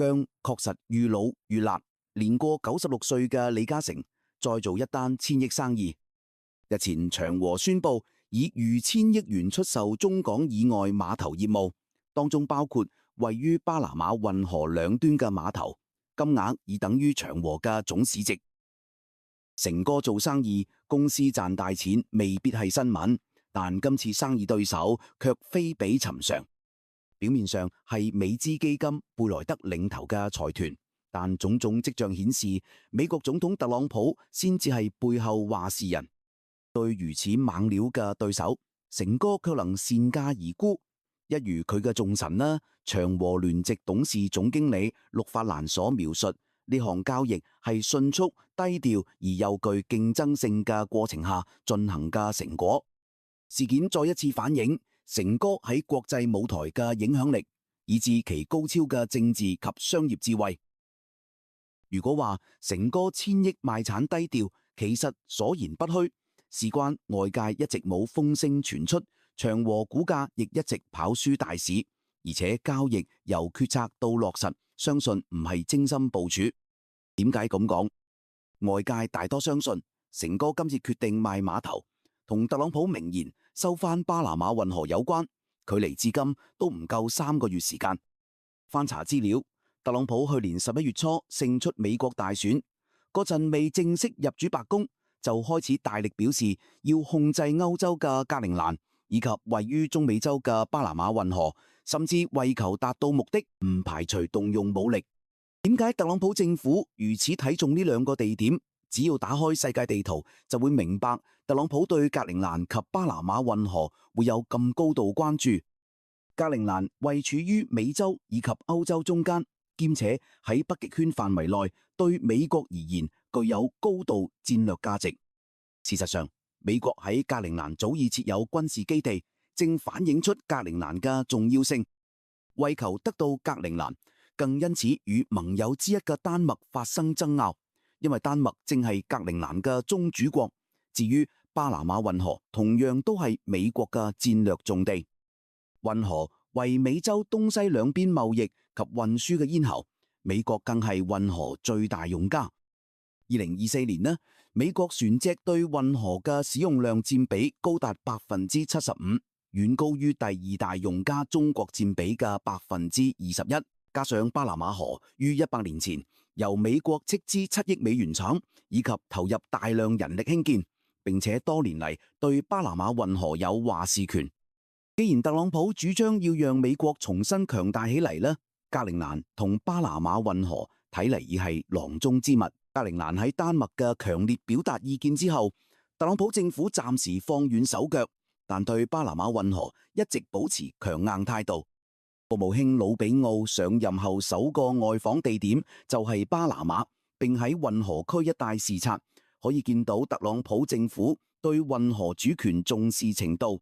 薑確實愈老愈辣，年過96歲嘅李嘉誠再做一單千億生意。日前長和宣布以逾1000億元出售中港以外碼頭業務，當中包括位於巴拿馬運河兩端嘅碼頭，金額已等於長和嘅總市值。成哥做生意，公司賺大錢未必係新聞，但今次生意對手卻非比尋常。表面上係美資基金貝萊德領頭嘅財團，但種種跡象顯示，美國總統特朗普先至係背後話事人。對如此猛料嘅對手，成哥卻能善價而沽，一如佢嘅眾臣啦，長和聯席董事總經理陸法蘭所描述，呢項交易係迅速、低調而又具競爭性嘅過程下進行嘅成果。事件再一次反映成哥喺國際舞台嘅影響力，以至其高超嘅政治及商業智慧。如果話成哥1000億賣產低調，其實所言不虛。事關外界一直冇風聲傳出，長和股價亦一直跑輸大市，而且交易由決策到落實，相信唔係精心部署。點解咁講？外界大多相信成哥今次決定賣碼頭，同特朗普明言收翻巴拿馬運河有關，距離至今都唔夠3個月時間。翻查資料，特朗普去年11月初勝出美國大選，嗰陣未正式入主白宮，就開始大力表示要控制歐洲嘅格陵蘭，以及位於中美洲嘅巴拿馬運河，甚至為求達到目的，唔排除動用武力。點解特朗普政府如此睇重呢兩個地點？只要打開世界地圖，就會明白特朗普對格陵蘭及巴拿馬運河會有咁高度關注。格陵蘭位處於美洲以及歐洲中間，兼且喺北極圈範圍內，對美國而言具有高度戰略價值。事實上，美國喺格陵蘭早已設有軍事基地，正反映出格陵蘭嘅重要性。為求得到格陵蘭，更因此與盟友之一嘅丹麥發生爭拗，因為丹麥正係格陵蘭嘅宗主國。至於巴拿馬運河，同樣都係美國嘅戰略重地。運河為美洲東西兩邊貿易及運輸嘅咽喉，美國更係運河最大用家。2024年美國船隻對運河嘅使用量佔比高達75%，遠高於第二大用家中國佔比嘅21%。加上巴拿馬河於100年前由美國斥資7億美元廠，以及投入大量人力興建，並且多年嚟對巴拿馬運河有話事權。既然特朗普主張要讓美國重新強大起嚟，格陵蘭同巴拿馬運河睇嚟已係囊中之物。格陵蘭喺丹麥嘅強烈表達意見之後，特朗普政府暫時放軟手腳，但對巴拿馬運河一直保持強硬態度。國務卿魯比奧上任後首個外訪地點就係巴拿馬，並喺運河區一帶視察，可以見到特朗普政府對運河主權重視程度。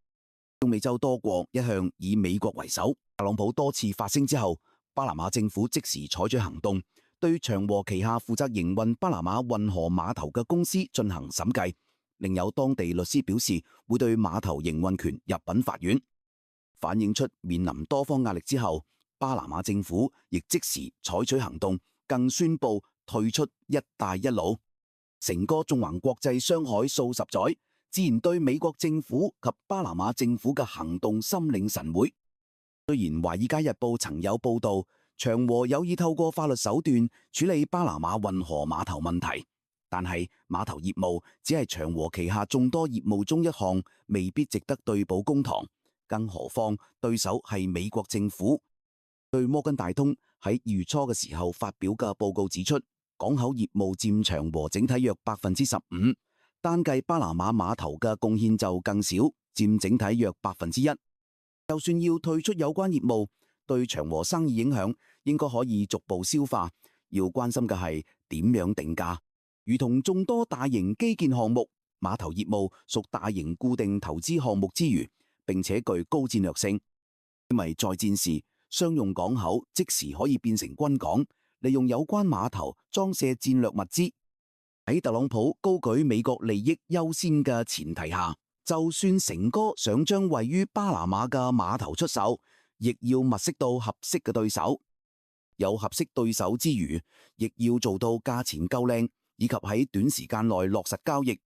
中美洲多國一向以美國為首，特朗普多次發聲之後，巴拿馬政府即時採取行動，對長和旗下負責營運巴拿馬運河碼頭嘅公司進行審計，另有當地律師表示會對碼頭營運權入稟法院。反映出面臨多方壓力之後，巴拿馬政府亦即時採取行動，更宣布退出一帶一路。成哥縱橫國際商海數十載，自然對美國政府及巴拿馬政府嘅行動心領神會。雖然《華爾街日報》曾有報道，長和有意透過法律手段處理巴拿馬運河碼頭問題，但係碼頭業務只係長和旗下眾多業務中一項，未必值得對簿公堂。更何況對手係美國政府。據摩根大通喺2月初嘅時候發表嘅報告指出，港口業務佔長和整體約15%，單計巴拿馬碼頭嘅貢獻就更少，佔整體約1%。就算要退出有關業務，對長和生意影響應該可以逐步消化。要關心嘅係點樣定價。如同眾多大型基建項目，碼頭業務屬大型固定投資項目之餘，並且具高戰略性，因為在戰時商用港口即時可以變成軍港，利用有關碼頭裝卸戰略物資。喺特朗普高舉美國利益優先嘅前提下，就算成哥想將位於巴拿馬嘅碼頭出售，亦要物色到合適嘅對手。有合適對手之餘，亦要做到價錢夠靚，以及喺短時間內落實交易。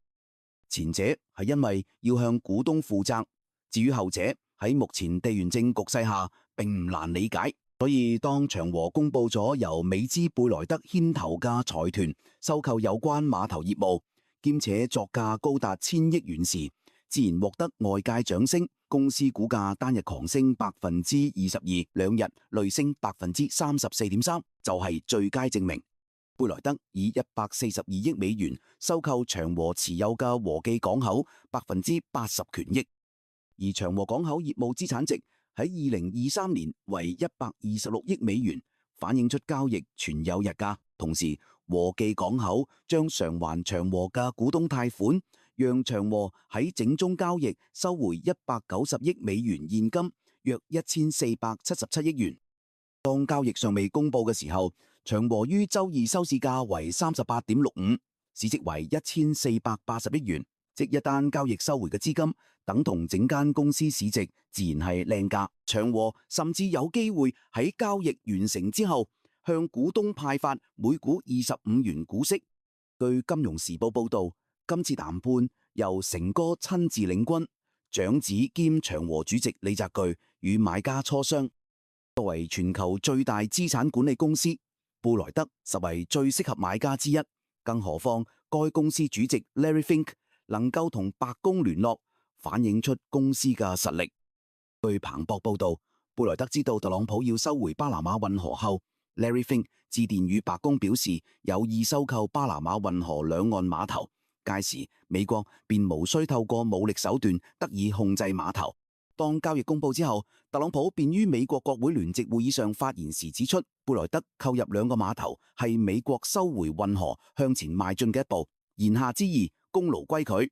前者係因為要向股東負責，至於後者喺目前地緣政局勢下並唔難理解。所以當長和公佈咗由美資貝萊德牽頭嘅財團收購有關碼頭業務，兼且作價高達1000億元時，自然獲得外界掌聲。公司股價單日狂升22%，兩日累升34.3%，就係最佳證明。貝萊德以142億美元收購長和持有嘅和記港口80%權益，而長和港口業務資產值喺2023年為126億美元，反映出交易存有溢價。同時，和記港口將償還長和嘅股東貸款，讓長和喺整宗交易收回190億美元現金，約1477億元。當交易尚未公佈嘅時候，長和於周二收市價為38.65，市值為1480億元，即一單交易收回嘅資金等同整間公司市值，自然係靚價。長和甚至有機會喺交易完成之後，向股東派發每股25元股息。據《金融時報》報道，今次談判由成哥親自領軍，長子兼長和主席李澤鉅與買家磋商。作為全球最大資產管理公司，貝萊德實為最適合買家之一。更何況該公司主席 Larry Fink 能夠同白宮聯絡，反映出公司嘅實力。據彭博報道，貝萊德知道特朗普要收回巴拿馬運河後，Larry Fink 致電與白宮表示有意收購巴拿馬運河兩岸碼頭，屆時美國便無需透過武力手段得以控制碼頭。當交易公佈之後，特朗普便於美國國會聯席會議上發言時指出，貝萊德購入兩個碼頭係美國收回運河向前邁進嘅一步，言下之意，功勞歸佢。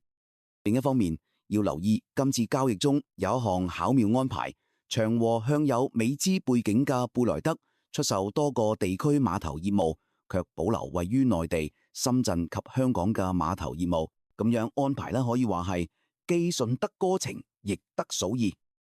另一方面，要留意今次交易中有一項巧妙安排，長和向有美資背景嘅貝萊德出售多個地區碼頭業務，卻保留位於內地、深圳及香港嘅碼頭業務。咁樣安排可以話係既順得哥情，亦得嫂意。